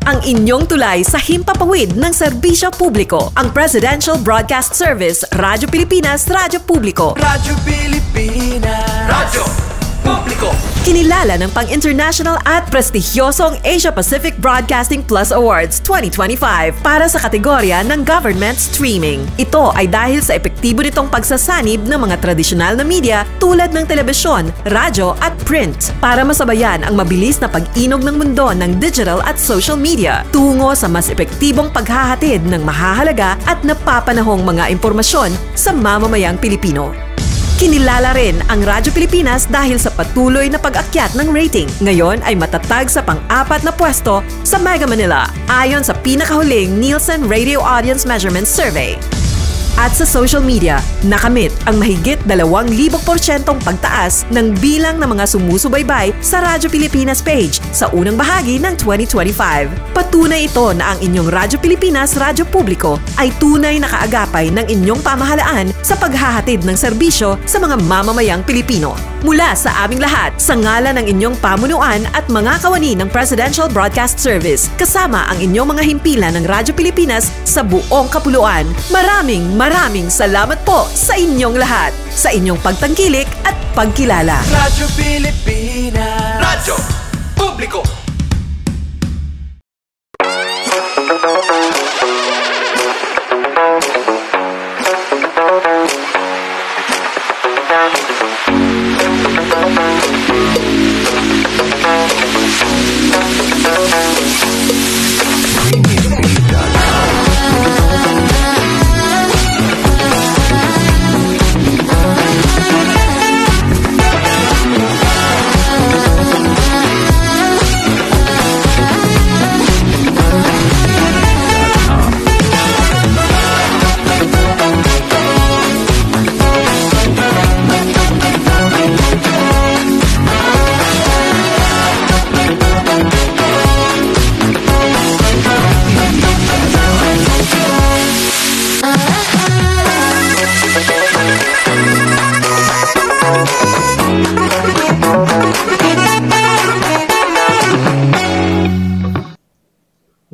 ang inyong tulay sa himpapawid ng serbisyo publiko. Ang Presidential Broadcast Service, Radyo Pilipinas, Radyo Publiko. Radyo Pilipinas. Radyo Publiko. Kinilala ng pang-international at prestigyosong Asia Pacific Broadcasting Plus Awards 2025 para sa kategorya ng Government Streaming. Ito ay dahil sa epektibo nitong pagsasanib ng mga tradisyonal na media tulad ng telebisyon, radyo at print para masabayan ang mabilis na pag-inog ng mundo ng digital at social media tungo sa mas epektibong paghahatid ng mahahalaga at napapanahong mga impormasyon sa mamamayang Pilipino. Kinilala rin ang Radyo Pilipinas dahil sa patuloy na pag-akyat ng rating. Ngayon ay matatag sa pang-4 na pwesto sa Mega Manila ayon sa pinakahuling Nielsen Radio Audience Measurement Survey. At sa social media, nakamit ang mahigit 2,000% pagtaas ng bilang ng mga sumusubaybay sa Radyo Pilipinas page sa unang bahagi ng 2025. Patunay ito na ang inyong Radyo Pilipinas, Radyo Publiko ay tunay na kaagapay ng inyong pamahalaan sa paghahatid ng serbisyo sa mga mamamayang Pilipino. Mula sa aming lahat, sa ngalan ng inyong pamunuan at mga kawani ng Presidential Broadcast Service, kasama ang inyong mga himpilan ng Radyo Pilipinas sa buong kapuluan. Maraming salamat po sa inyong lahat, sa inyong pagtangkilik at pagkilala. Radyo Pilipinas. Radyo Publiko.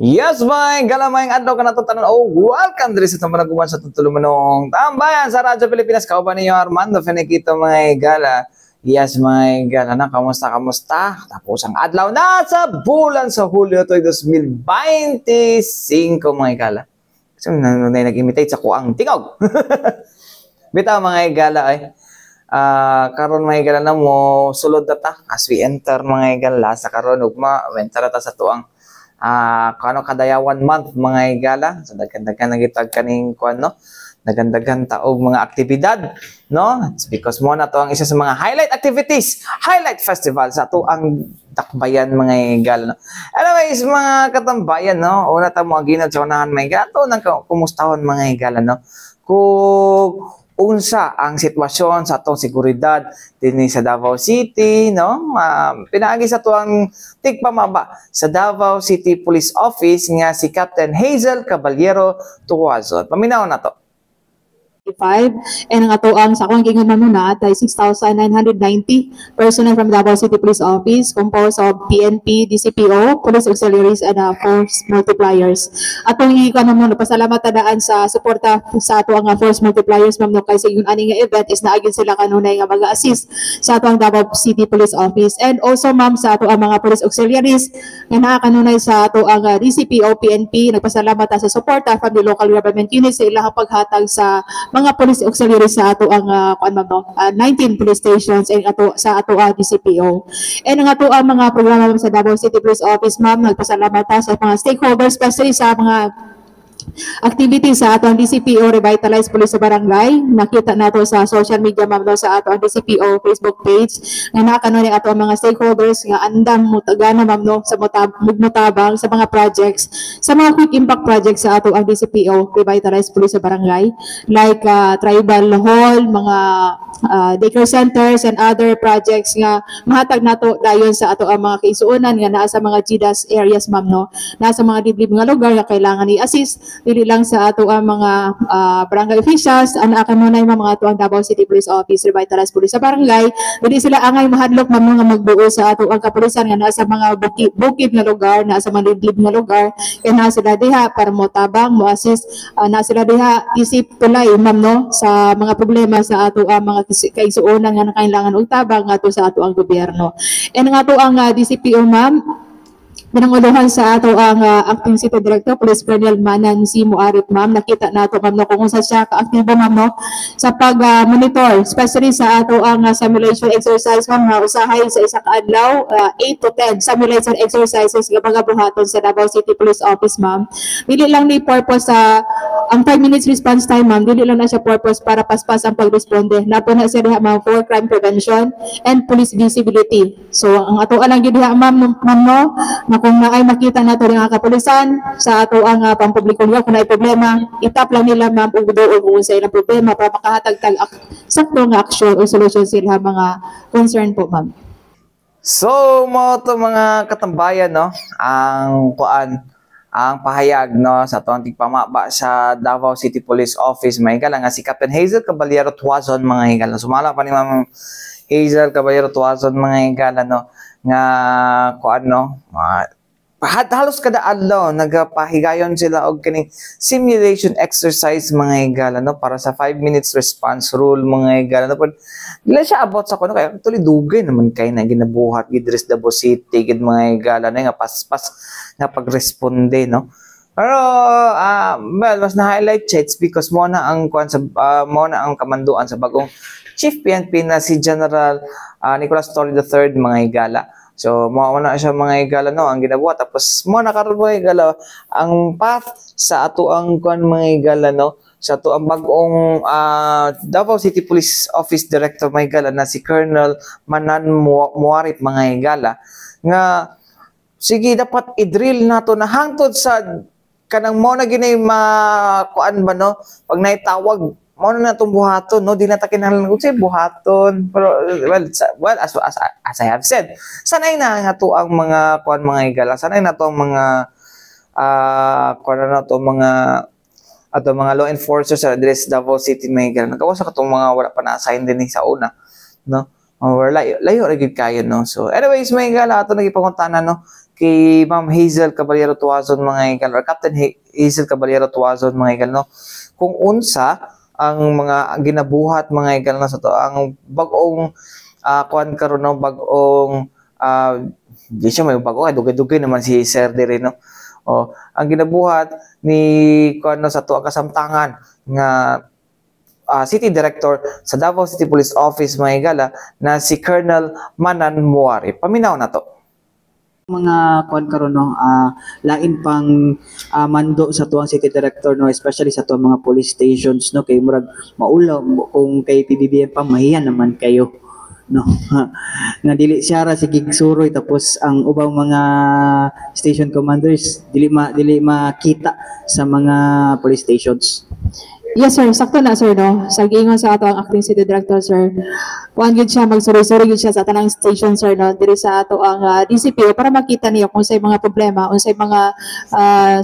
Yes, may galamayang adlaw ka na ito tanan. Oh, welcome diri sa tamanaguman sa tutulumanong tambayan sa Radyo Pilipinas. Kauban ninyo Armando Fenekito, may gala. Yes, may gala na. Kamusta? Tapos ang adlaw na sa bulan sa Hulyo to 2025, mga gala. Kasi nag-imitate sa kuang tingog. Bitaw mga gala ay. Karon mga gala na mo sulod na ta. As we enter mga gala sa karon ugma, enter ta sa tuang kano kadayawan month mga igala, so dagan-dagan nagitag kaning kuan no, dagan-dagan taog mga aktibidad no. It's because mo na to ang isa sa mga highlight activities, highlight festival sa to ang takbayan mga igala no. Anyways mga katambayan no, una ta mo ginad sa unahan mga igala to nang kumustahon mga igala no, kung unsa ang sitwasyon sa atong seguridad dinhi sa Davao City no. Pinaagi sa tuang tigpamaba sa Davao City Police Office nga si Captain Hazel Caballero Tuwazon. Paminaw na to. And ang atoang sa akong gingan manuna ay 6,990 personnel from Davao City Police Office composed of PNP, DCPO, Police Auxiliaries, and Force Multipliers. Atong ikan mo pasalamat tadaan sa suporta sa ato ang Force Multipliers ma'am no, kay sa yun aning event is naagin sila kanunay nga mag-assist sa ato ang Davao City Police Office, and also ma'am sa ato ang mga Police Auxiliaries nga naa kanunay sa ato ang DCPO, PNP. Nagpasalamat ta sa suporta from the local government units sa ilang paghatag sa mga police auxiliaries sa ato ang 19 police stations and ato sa ato DCPO. And ang ato ang mga programa sa Davao City Police Office ma'am, nagpasalamat ta sa mga stakeholders, especially sa mga activities sa ato ang DCPO Revitalize Police sa Barangay. Nakita nato sa social media ma'am sa ato ang DCPO Facebook page nga nakano ni ato ang mga stakeholders nga andam mutagana ma'am no, sa mutabang sa mga projects, sa mga quick impact projects sa ato ang DCPO Revitalize Police sa Barangay, like tribal hall, mga daycare centers and other projects nga mahatag nato dayon sa ato ang mga kaisuonan nga naa sa mga GDAS areas ma'am no, nasa mga liblib nga lugar nga kailangan i-assist dili lang sa ato ang mga barangay officials ana ka mo na yung mga ato ang Davao City Police Office revitalized police sa barangay dili sila angay mahadlok ma'am nga magbuo sa ato ang kapulisan nga nasa mga bukid nga lugar nasa mga liblib nga lugar kaya na sila diha para mo tabang mo assist na sila diha isip tulay ma'am no sa mga problema sa ato ang mga kaisuonan nga kailangan og tabang ato sa ato ang gobyerno. And nga ato ang DCPO ma'am pinanguluhan sa ato ang Acting City Director Police Colonel Manan C. Muarip ma'am, nakita nato ma'am no kung sa siya kaaktibo ma'am no sa pag-monitor especially sa ato ang simulation exercise ma'am na usahay sa isa ka adlaw 8 to 10 simulation exercises nga mga buhaton sa Davao City Police Office ma'am. Dili lang ni purpose sa ang 5 minutes response time ma'am, dili lang na siya purpose para paspas ang pagresponde. Napo na siya diha ma'am for crime prevention and police visibility. So ang ato lang gyud diha ma'am no na kung naay makita nato ring kapulisan sa ato ang pampubliko niya kung naay problema, itap lang nila ma'am ug duol kung sa ilang problema para makahatag tag sakto nga action o solution sila mga concern po ma'am. So mo to mga katambayan no, ang pahayag no sa atong tigpamaba sa Davao City Police Office may higala nga si Captain Hazel Caballero Tuazon mga higala. Sumala pa ni Ma'am Hazel Caballero Tuazon mga higala no nga halos kada adlaw nagapahigayon sila og kining simulation exercise mga higala no para sa 5 minutes response rule mga higala no. Dila siya abot sa kuno kay actually dugay naman kay na ginabuhat gid res Davao City gid mga higala na nga paspas nga pagresponde no. Pero well mas na highlight chats because mo na ang kamanduan sa bagong Chief PNP na si General Nicolas Torre III mga higala. So mo na siya mga higala no ang ginabuhat tapos mo na karon mga higala ang path sa ato ang mga higala no sa ato ang bagong Davao City Police Office Director mga higala na si Colonel Manan Muarip mga higala nga sige dapat i-drill nato na hangtod sa kanang mo na ginay makuan ba no pag naitawag mo na natong buhaton no di na ta kinahanglan kung say buhaton pero well as I have said sanay na nga to ang mga kuan mga higala sanay na to ang mga kuan na to mga ato mga law enforcers sa address Davao City mga higala nagawas ka tong mga wala pa na-assign din sa una no or layo ra gid kayo no. So anyways mga higala ato nagipangutana no kay Ma'am Hazel Caballero Tuazon mga higala or Captain Hazel Caballero Tuazon mga higala no kung unsa ang mga ginabuhat mga higala na sa to ang bagong kuan karon no bagong di siya may bago ay dugay-dugay naman si Sir dire no ang ginabuhat ni kuan no sa to ang kasamtangan nga City Director sa Davao City Police Office mga higala na si Colonel Manan Muarip. Paminaw na to mga kuan karon no lain pang mando sa tuang city director no especially sa tuang mga police stations no kay murag maulaw kung kay PBBM pa mahiyan naman kayo no nga dili siya ra sige suroy tapos ang ubang mga station commanders dili makita sa mga police stations. Yes sir, sakto na sir no. Sa giingon sa ato ang Acting City Director sir. Kuan gid siya magsuri-suri gid siya sa tanang station sir no diri sa ato ang DCPO para makita niyo kung say mga problema, unsay mga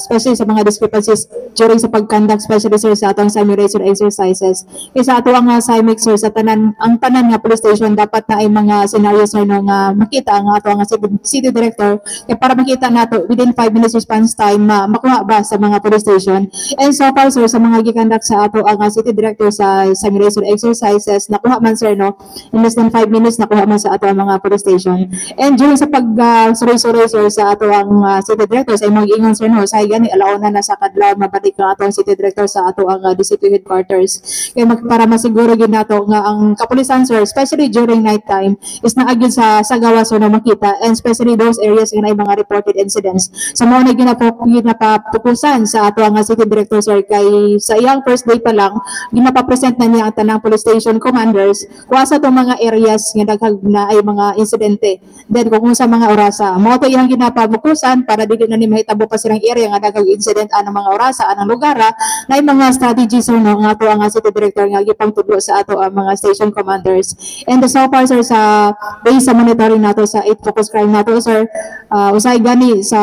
especially sa mga discrepancies during sa pag-conduct especially sir sa atong simulation exercises. Isa ato ang CIMIC sir sa tanan nga police station dapat na ay mga scenario sir no nga makita ang ato ang City Director kaya para makita nato within 5 minutes response time makuha ba sa mga police station. And so far sir sa mga gi-conduct sa ato ang City Director sa simulation exercises nakuha man sir no in less than 5 minutes nakuha man sa ato ang mga police station. And during sa pag suroy-suroy sir sa ato ang City Director sa mag-ingon sir no sa gani alauna na sa kadlaw mabalik ang ato ang City Director sa ato ang DCP headquarters kay para masiguro gid nato nga ang kapulisan sir especially during night time is naagid sa gawas sir na makita and especially those areas nga mga reported incidents. So mo na ginapapukusan sa ato ang City Director sir kay sa iyang first day pa lang ginapapresent na niya ang tanang police station commanders kuha sa itong mga areas nga daghang na ay mga insidente. Then kung sa mga orasa mo to iyang ginapabukusan para dili na ni mahitabo pa silang area nga daghang incident anang mga orasa anang lugar na ay mga strategies no nga ato ang city director nga gipangtudlo sa ato ang mga station commanders. And so far sir sa base sa monitoring nato sa 8 focus crime nato sir, usay gani sa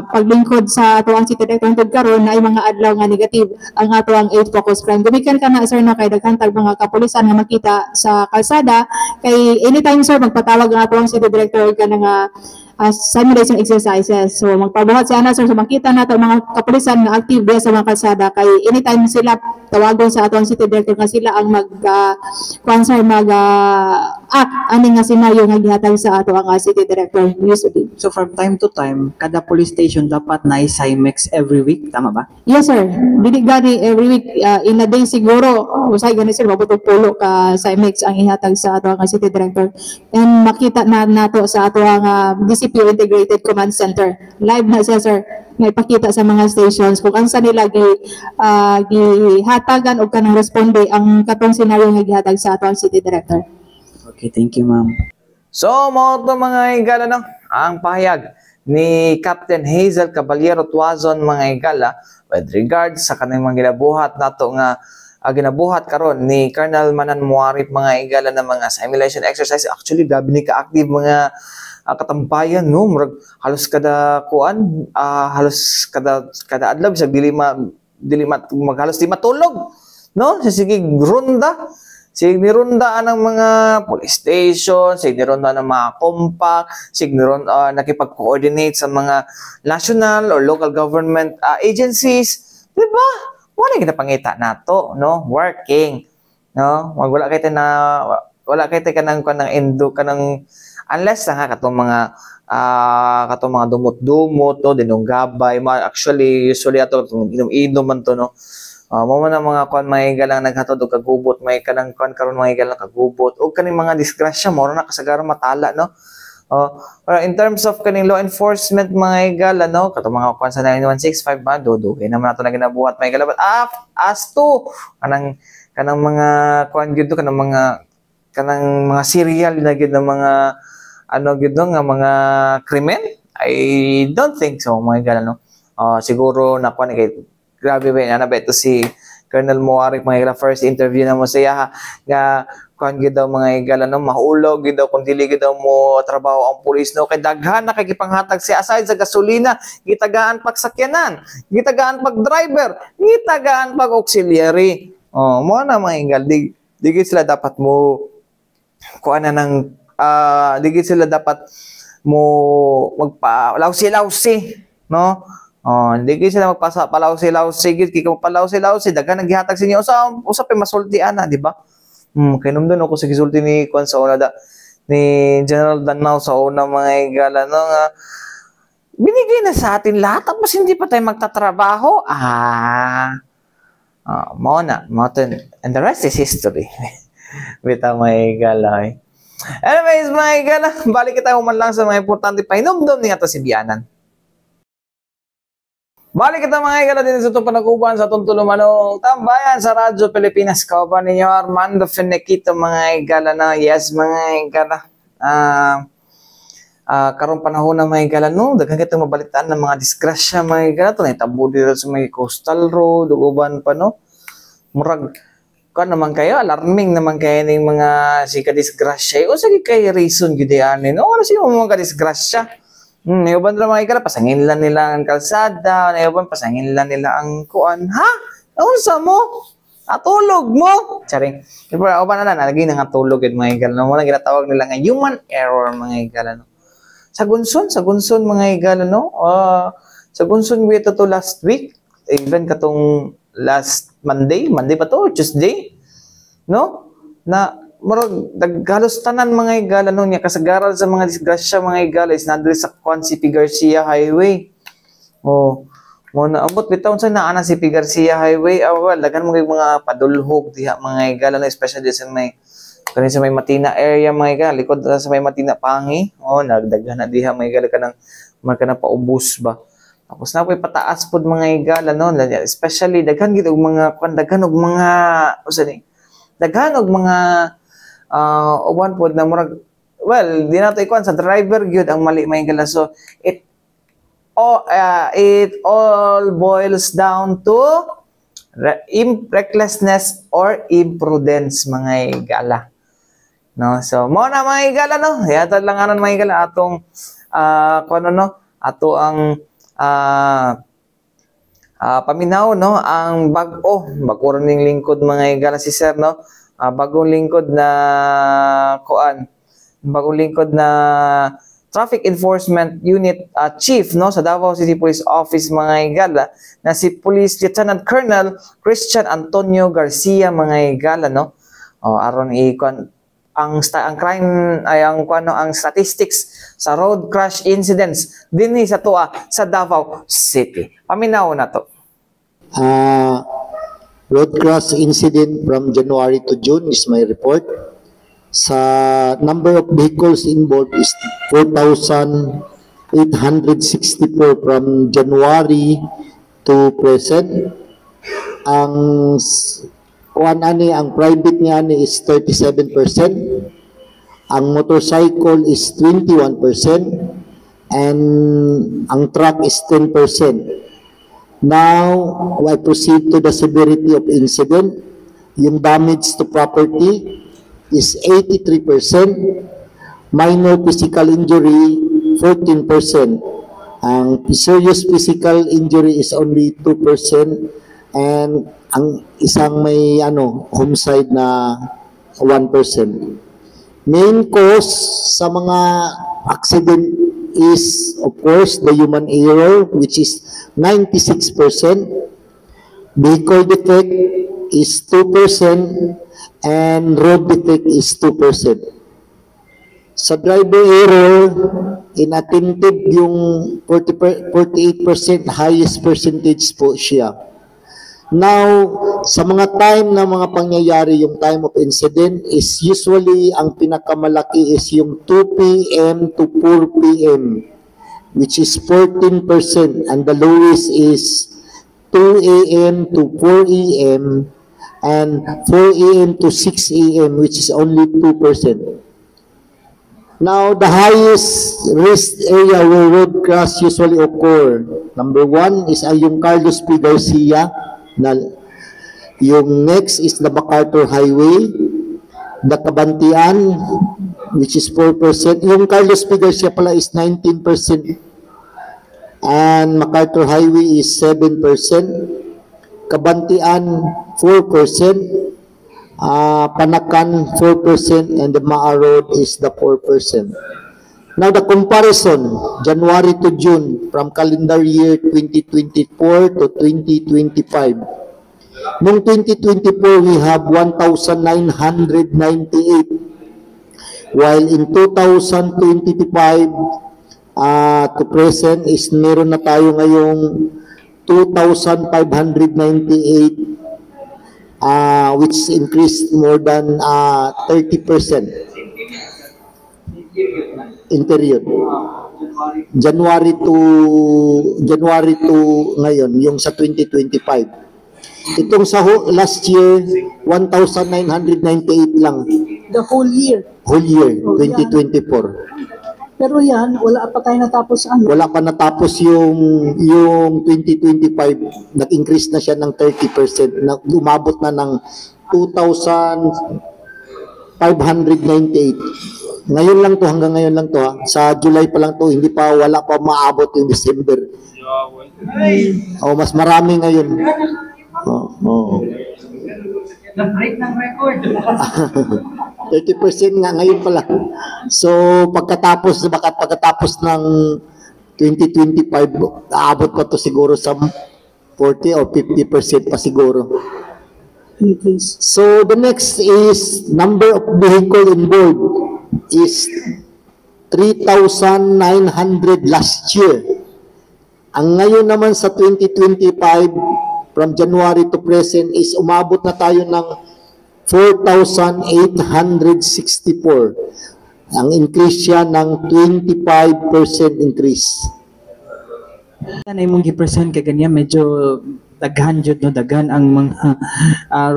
paglingkod sa ato ang city director hangtod karon na ay mga adlaw nga negative ang ato ang 8 focus crime. Gumikan ka na sir na kay daghang tag mga kapulisan nga makita sa kalsada kay anytime sir magpatawag ang ato ang city director ka nga simulation exercises. So magpabuhat siya na sir so makita nato mga kapulisan nga active diya sa mga kalsada kay anytime sila tawagon sa ato ang city director nga sila ang mag act ani nga senaryo nga gihatag sa ato ang city director usually. So from time to time, kada police station dapat na CIMEX every week, tama ba? Yes sir, dili gani every week in a day siguro usay gani sir mabutong pulo ka CIMEX ang ihatag sa ato ang city director and makita na nato sa ato ang DCPO Integrated Command Center live na siya sir nga ipakita sa mga stations kung ansa nila gihatagan o kanang responde ang katong senaryo nga gihatag sa ato ang city director. Okay, thank you ma'am. So, mga ito mga higala no, ang pahayag ni Captain Hazel Caballero Tuazon mga higala with regards sa kanang mga ginabuhat nato nga ginabuhat karon ni Colonel Manan Muarip mga higala na mga simulation exercise. Actually, gabi ni ka-active mga katambayan no, murag halos kada kuan, halos kada adlaw bisag dili maghalos di matulog no, sige ronda. Sig nirundaan ng mga police station, sig nirundaan ng mga compact, sig nakipag-coordinate sa mga national or local government agencies. Diba? Wala kita pangita nato, no? Working, no? Wala kay kanang endo kanang unless nga katong mga dumot-dumot no, dinunggabay, actually usually ato inom man to no. Mo man ang mga kon may galang naghatod og kagubot, may kanang kon karon mga galang kagubot og kaning mga disgrasya mo na kasagaran matala no. In terms of kaning law enforcement mga higala no, katong mga kon sa 9165 ba dugay naman nato na ginabuhat mga higala, but as to kanang mga kon gyud kanang mga serial na gyud ng mga gyud nga mga krimen, I don't think so mga higala no. Siguro na kon kay grabe ba na ba ito si Colonel Muarip mga higala, first interview na mo siya nga kuan gid daw mga higala no, mahulog gid daw kung dili gid daw mo trabaho ang pulis no, kay daghan na kay gipanghatag si aside sa gasolina, gitagaan pag sakyanan, gitagaan pag driver, gitagaan pag auxiliary. Mo na mga higala, di sila dapat mo kuan na ng di sila dapat mo magpa-lawsi-lawsi no. Hindi kayo sila magpalaw-silaw-si, kaya magpalaw-silaw-si, daghan naghihatag sa inyo, usap ay masultian na, di ba? Kaya doon ako sa gisulti ni Kwan sa una ni General Danao sa una mga higala, no, nga, binigay na sa atin lahat, tapos hindi pa tayo magtatrabaho, and the rest is history. Bita mga higala, eh. Anyways, mga higala, balik kita man lang sa mga importante pa, hinumdum niya ito si Bianan. Balik kita mga higala din sa itong panaguban sa itong tulumanong tambayan sa Radyo Pilipinas. Kauban ninyo Armando Fenequito mga higala na. Yes mga higala. Karong panahon na mga higala no, daghang kitang mabalitaan ng mga disgrasya mga higala. Ito na itabo dito sa mga coastal road, uban pa no. Murag ka naman kayo, alarming naman kayo ng mga sika disgrasya. O sige kayo reason gidean no. Ano siya mga disgrasya? Naiuban na mga higala, pasangin lang nila ang kalsada, naiuban, pasangin lang nila ang kuan. Ha? Naunsa mo? Atulog mo? Charing. Pero uban na nalagay na nga tulog yun mga higala. Muna ginatawag nila nga human error mga higala. No? Sa gunson mga higala. No? Sa gunson we ito to last week. Even katong last Monday ba to? Tuesday? No? Na murag halos tanan mga higala no niya kasagaran sa mga disgrasya mga higala is nandiri sa Juan C. P. Garcia Highway. Mo na abot bitaw sa naana si P. Garcia Highway. Dagan mo mga padulhog diha mga higala no, especially sa may sa may Matina area mga higala, likod sa may Matina Pangi. Nagdaghan na diha mga higala kanang paubos ba. Tapos na po'y pataas pod mga higala, no? Especially, daghan gid og mga, daghan og mga, daghan og mga, uwan pod na murag, well, di na ito ikuan, sa driver gyud ang mali mga higala. So, it all boils down to recklessness or imprudence mga higala. No? So, mo na mga higala, no? Yata lang anon mga higala atong ato ang paminaw, no? Ang bago ning lingkod mga higala si sir, no? Bagong lingkod na Traffic Enforcement Unit Chief, no, sa Davao City Police Office mga higala, na si Police Lieutenant Colonel Christian Antonio Garcia mga higala, no. Aron ang crime ay ang statistics sa road crash incidents dinhi sa sa Davao City. Paminaw na to. Road crash incident from January to June is my report. Sa number of vehicles involved is 4,864 from January to present. Ang private niya is 37%. Ang motorcycle is 21% and ang truck is 10%. Now, I proceed to the severity of incident. Yung damage to property is 83%, minor physical injury 14%. Ang serious physical injury is only 2% and ang isang may homicide na 1%. Main cause sa mga accident is of course the human error, which is 96%. Vehicle defect is 2%. And road defect is 2%. Sa driver error, inattentive yung 48% highest percentage po siya. Now, sa mga time na mga pangyayari, yung time of incident is usually ang pinakamalaki is yung 2 p.m. to 4 p.m. which is 14% and the lowest is 2 a.m. to 4 a.m. and 4 a.m. to 6 a.m. which is only 2%. Now, the highest risk area where road crash usually occur, number 1 is yung Carlos P. Garcia. Yung next is the MacArthur Highway, the Kabantian, which is 4%. Yung Carlos P. Garcia pala is 19%. And MacArthur Highway is 7%. Kabantian 4%, Panakan 4%, and the Maa Road is the 4%. Now the comparison, January to June, from calendar year 2024 to 2025. Noong 2024, we have 1,998, while in 2025 to present is meron na tayo ngayong 2,598, which increased more than 30%. Interior. January to ngayon, yung sa 2025. Itong sa last year, 1,998 lang. The whole year? Whole year, 2024. Pero yan, wala pa tayo natapos Wala pa natapos yung 2025. Nag-increase na siya ng 30%. Umabot na ng 2,598. Ngayon lang to, hanggang ngayon lang to ha. Sa July pa lang to, wala pa maabot yung December. Mas marami ngayon. Na-break ng record. 30% nga ngayon pala. So, pagkatapos ng 2025, aabot pa to siguro sa 40 or 50% pa siguro. So, the next is number of vehicle involved is 3,900 last year. Ang ngayon naman sa 2025, from January to present, is umabot na tayo ng 4,864. Ang increase siya ng 25% increase. Ano imong gi-present kay ganyan medyo daghan jud no, daghan ang mga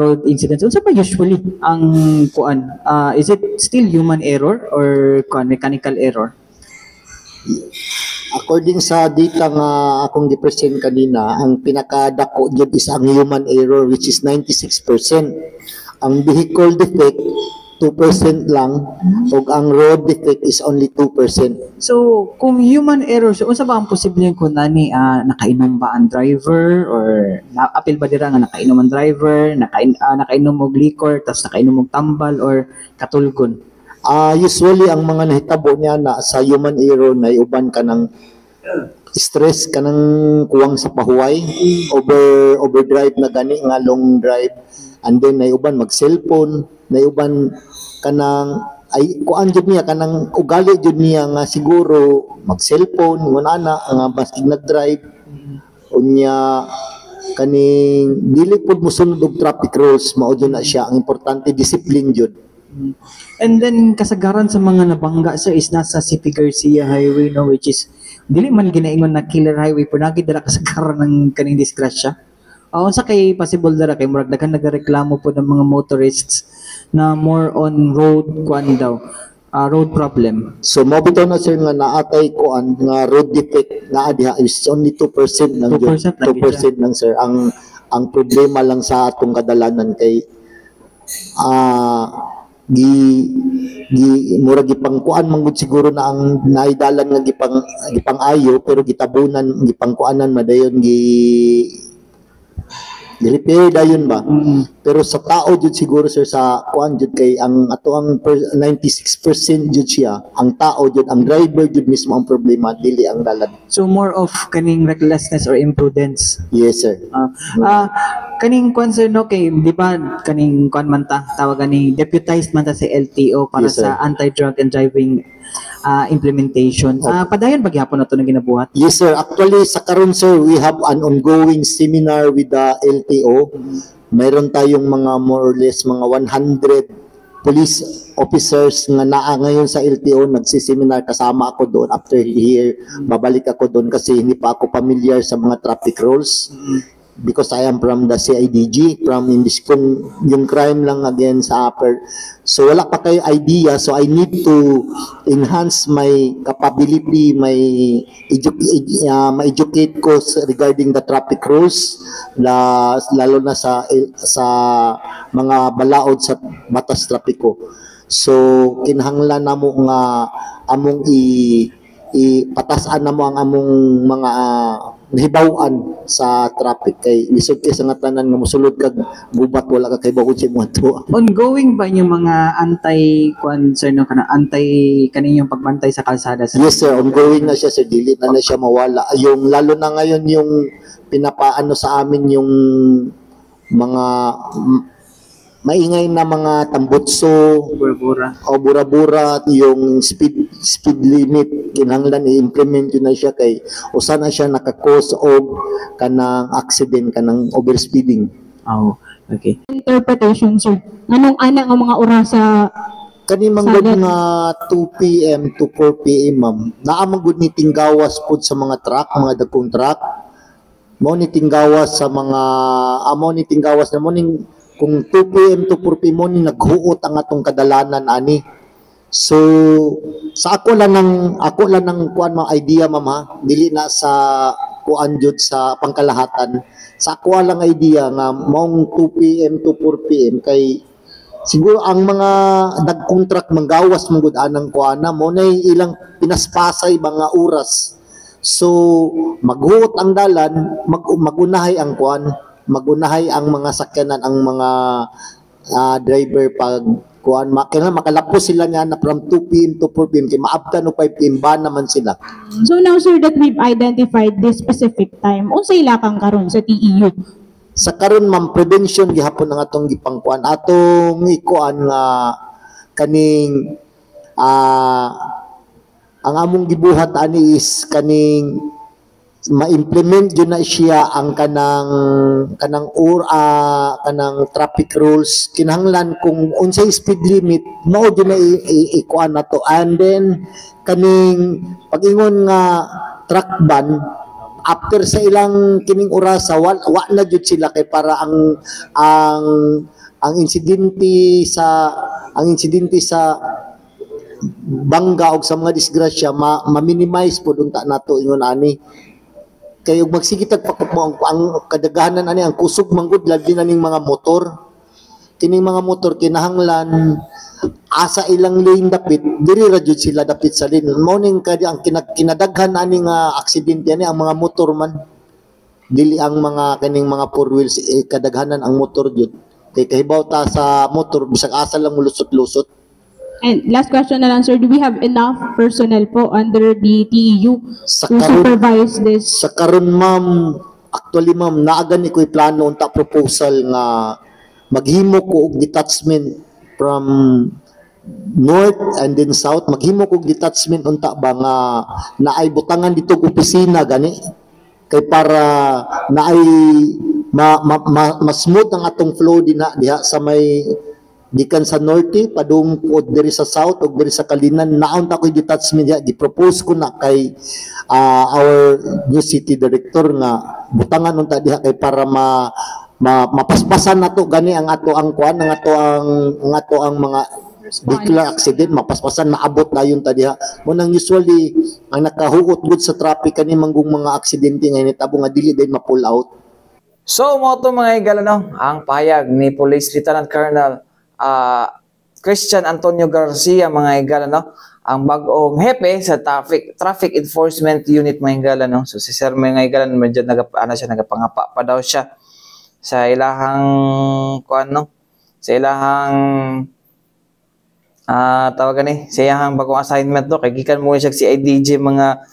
road incidents. Unsa ba usually ang kuan? Is it still human error or kuan mechanical error? According sa data nga akong gi-present kanina, ang pinakadako jud is ang human error which is 96%. Ang vehicle defect 2% lang ug ang road defect is only 2%. So, kung human error, so unsa ba ang posibleng kung nani nakainom ba ang driver or apil ba dira nga nakainom ang driver, nakainom og liquor, tas nakainom og tambal or katulgon? Usually ang mga nahitabo niya na sa human error na uban ka ng stress ka ng kuwang sa pahuway, overdrive na gani nga long drive, and then na uban mag cellphone, na uban kanang ay kuan jud niya kanang ugali jud niya nga siguro mag cellphone ngon ana nga basig nag-drive unya kaning dili pud mosunod og traffic rules mao jud na siya. Ang importante discipline jud. And then kasagaran sa mga nabangga sir is nasa City Garcia Highway no, which is dili man ginaingon na killer highway pero nagid dira kasagaran ng kaning disgrasya. Unsa kay possible dira kay murag daghan nagareklamo po ng mga motorists na more on road kuan daw, road problem. So mo bitaw na sir nga naatay kuan nga road defect na diha is only 2% lang 2% jud. 2% lang sir. Ang problema lang sa atong kadalanan kay murag gipang kuan manggod siguro na ang naidalan nga gipang ayo pero gitabunan gipang kuanan madayon repair dayon ba. Pero sa tao jud siguro sir sa kuan jud kay ang ato ang 96% jud siya ang tao jud, ang driver jud mismo ang problema dili ang dalan. So more of kaning recklessness or imprudence. Yes sir. Kaning kuan sir no kay di ba kaning kuan man ta tawag ni deputized man ta sa LTO para Yes, sir. sa anti-drug and driving implementation. Padayon ba gyapon nato na ginabuhat? Yes sir, actually sa karon sir we have an ongoing seminar with the LTO. Mayroon tayong mga more or less mga 100 police officers nga naa ngayon sa LTO, nagsiseminar kasama ako doon. After here, babalik ako doon kasi hindi pa ako familiar sa mga traffic rules. Because I am from the CIDG, from kung yung crime lang again sa upper. So wala pa kayo idea, so I need to enhance my capability, ma-educate ko regarding the traffic rules, lalo na sa mga balaod sa batas trapiko. So kinahanglan namo nga among ipatasan namo ang among mga nahibaw-an sa traffic kay lisod kay sa nga tanan nga mosulod kag gubat wala ka kay bawod sa imong tuwa. Ongoing ba yung mga anti-concern no kana kaninyong pagbantay sa kalsada sir? Yes sir, ongoing na siya sir, dili na siya mawala. Yung lalo na ngayon yung pinapaano sa amin yung mga maingay na mga tambutso, bura-bura, yung speed limit, kinahanglan i-implement yun na siya kay usa na siya naka-cause og kanang accident, kanang overspeeding. Oh, okay. Interpretation, sir. Anong ana nga mga oras sa Kani manggod nga 2 PM to 4 PM ma'am. Naamang gud ni tinggawas pud sa mga truck, mga dagkong truck. Mo ni tinggawas sa mga ni tinggawas na mo ning kung 2 PM to 4 PM mo ni naghuot ang atong kadalanan ani. So sa ako lang ng kuan mga idea ma'am ha. Dili na sa kuan jud sa pangkalahatan. Sa ako lang idea nga mong 2 PM to 4 PM kay siguro ang mga nagkontract manggawas manggod anang kuana mo nay ilang pinaspasay mga oras. So maghuot ang dalan, magunahay ang kuan, magunahay ang mga sakyanan, ang mga driver pag kuan kailangan makalapos sila nga na from 2 PM to 4 PM kay maabtan og 5 PM ba naman sila. So now sir that we've identified this specific time, unsay lakang karon sa TEU? Sa karon ma'am, prevention gihapon ang atong gipangkuan. Atong ikuan nga kaning ang among gibuhat ani is kaning ma-implement yun na siya ang kanang traffic rules. Kinahanglan kung unsay speed limit mao yun na ikuan nato, and then kaning pag-ingon nga truck ban after sa ilang kining orasa wa na jud sila kay para ang insidente sa bangga og sa mga disgrasya ma-minimize po unta nato ingon ani. Kay ug magsigitag pa ang kadaghanan ani ang kusog manggod labi na ning mga motor. Kining mga motor kinahanglan asa ilang lane dapit diri ra jud sila dapit sa lane. Mao ning ang kinadaghan ani nga aksidente ani ang mga motor man. Dili ang mga kaning mga four wheels kadaghanan ang motor jud. Kay kahibaw ta sa motor bisag asa lang mulusot-lusot. And last question na lang, sir, do we have enough personnel po under the TEU Sa to karon- supervise this? Sa karon ma'am, actually ma'am, naagan iko'y plano unta proposal nga maghimo ko og detachment from north and then south, maghimo ko og detachment unta ba nga naay butangan dito og opisina gani kay para naay ma-smooth ang atong flow diha sa may gikan sa norte padung pod diri sa south ug diri sa Kalinan. Naon ta ko'y detachment diha, gi-propose ko na kay our new city director nga butangan unta diha kay para mapaspasan nato gani ang ato ang kuan ang ato ang mga vehicular accident mapaspasan maabot dayon ta diha. Mo nang usually ang nakahugot gud sa traffic kani manggong mga aksidente nga hitabo nga dili din ma-pull out. So, mo to mga higala, no? Ang pahayag ni Police Lieutenant Colonel Christian Antonio Garcia, mga higala, no? Ang bagong hepe sa traffic enforcement unit, mga higala, no? So, si Sir mga higala, medyo nagapangapa pa daw siya sa ilahang sa ilahang tawagan sa ilahang bagong assignment, no? Kay gikan mo siya si IDG mga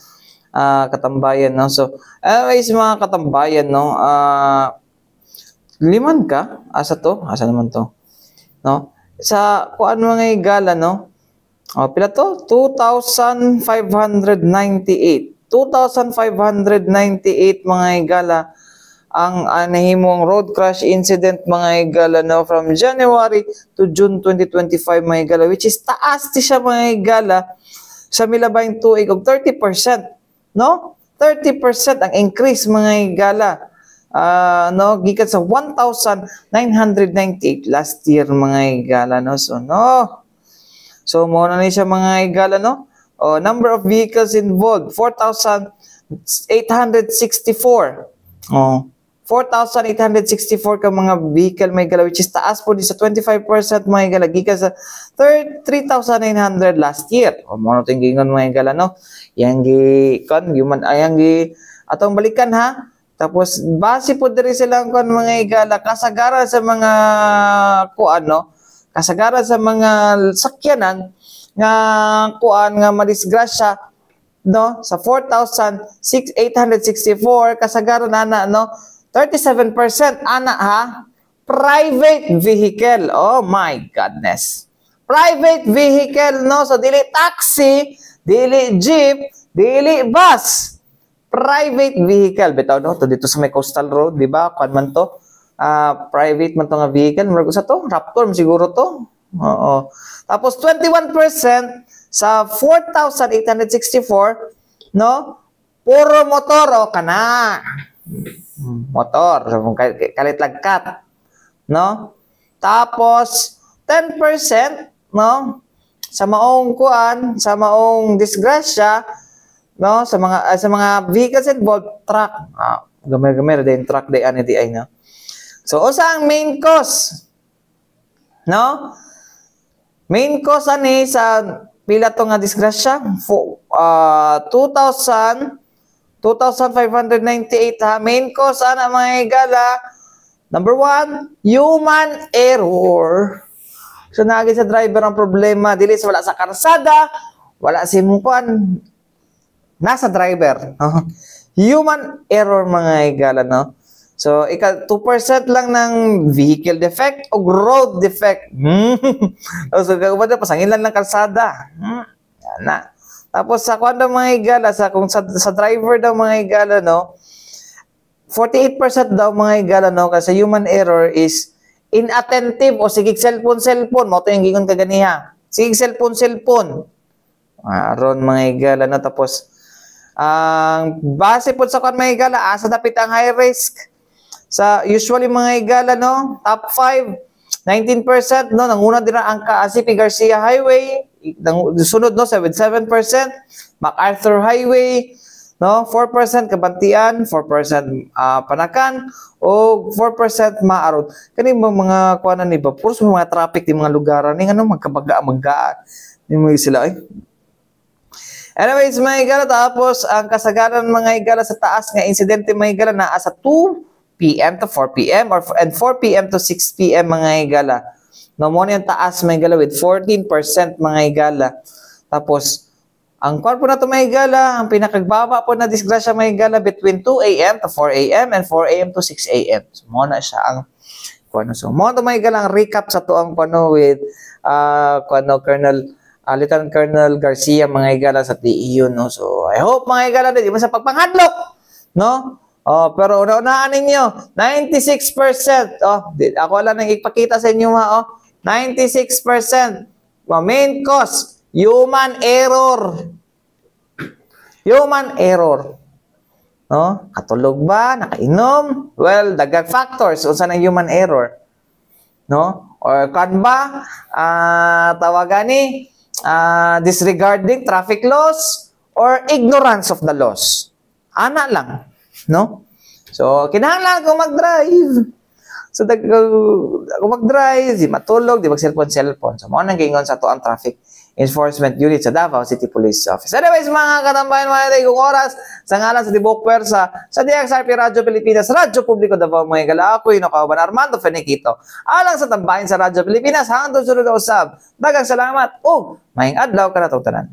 katambayan, no? So, anyways, mga katambayan, no? Liman ka? Asa naman to? No? Sa kuan mga higala, no? Pila to? 2,598. 2,598 mga higala ang nahimong road crash incident, mga higala, no? From January to June 2025, mga higala, which is taas ti siya, mga higala, sa milabayng tuig og 30%, no? 30% ang increase, mga higala. No, gikan sa 1,998 last year, mga higala, no? So, no. So, mo na ni siya, mga higala, no? Number of vehicles involved, 4,864. 4,864 ka mga vehicle, mga higala, which is taas po di sa 25%, mga higala, gikan sa 3,900 last year. Mo na tingin mga higala, no? Atong balikan, ha? Tapos, base po diri silang mga higala, kasagaran sa mga kasagaran sa mga sakyanan nga nga madisgrasya, no? Sa 4,864 kasagaran ana, no? 37% ana, ha? Private vehicle. Oh my goodness. Private vehicle, no? So, dili taxi, dili jeep, dili bus. Private vehicle, bitaw, no? To dito sa may coastal road, di ba? Kuan man to? Private man to nga vehicle. Marag sa to? Raptor, siguro to. Oo. Tapos 21% sa 4,864, no? Puro motor, o kana. Motor, kalit lagkat, no? Tapos 10%, no? Sa maong kuan, sa maong disgrasya, no, sa mga vehicles involved, truck. Gamay-gamay din truck day ani di ay, no. So usa ang main cause, no? Main cause ani sa pila to nga disgrasya, 2,598, ha. Main cause ana, mga higala, number 1, human error. So nagi sa driver ang problema, dili sa wala sa karsada, wala si mukuan, nasa driver. Human error, mga higala, no? So, 2% lang ng vehicle defect o road defect. So, kagubad na, pasangilan lang kalsada. Yan na. Tapos, sa kuwan daw, mga higala, kung sa driver daw, mga higala, no? 48% daw, mga higala, no? Kasi human error is inattentive o sigig cellphone. Mo ito yung gingon kaganiha. Sigig cellphone. Aron, mga higala, no? Tapos, Ang base po sa kwan mga higala, asa dapit ang high risk. Sa usually mga higala, no, top 5, 19%, no, nanguna din ang CP Garcia Highway, sunod, no, 7%, MacArthur Highway, no, 4% Kabantian, 4% Panakan, o 4% Maarod. Kani mga kuanan ni ba, puros mga traffic di mga lugaran ni ano magkabaga ni mo sila ay. Anyways, mga higala, tapos ang kasagaran mga higala sa taas nga insidente mga higala na sa 2 p.m. to 4 p.m. and 4 p.m. to 6 p.m. mga higala. No, mo yung taas mga higala with 14% mga higala. Tapos, ang kwan po na ito mga higala, ang pinakagbaba po na disgrasya mga higala between 2 a.m. to 4 a.m. and 4 a.m. to 6 a.m. So, mo na siya ang kwan. So, mo na ito mga higala ang recap sa tuang kwan with Lieutenant Colonel Garcia mga higala sa TEU, no? So, I hope mga higala di mo sa pagpanghadlok, no? Oh, pero una-unahan ninyo, 96%. Oh, ako lang nang ipakita sa inyo ha, oh. 96%. Main cause, human error. Human error. No? Katulog ba? Nakainom? Well, dagang factors unsa ng human error. No? Or kan ba? Tawagan ni disregarding traffic laws or ignorance of the laws. Ana lang. No? So, kinahanglan ko mag-drive. So, kung mag-drive, di matulog, di mag-cellphone. So, mga nang gingon sa to ang traffic enforcement unit sa Davao City Police Office. Anyways, mga katambayan, mga kung oras, sa ngalan sa Tibok Pwersa, sa DXRP Radyo Pilipinas, Radyo Publiko Davao, mga higala, ako yung nakauban, Armando Feniquito. Alang sa tambayan sa Radyo Pilipinas, hanggang sunod na usab. Dagang salamat, o, mahing adlaw ka na tautanan.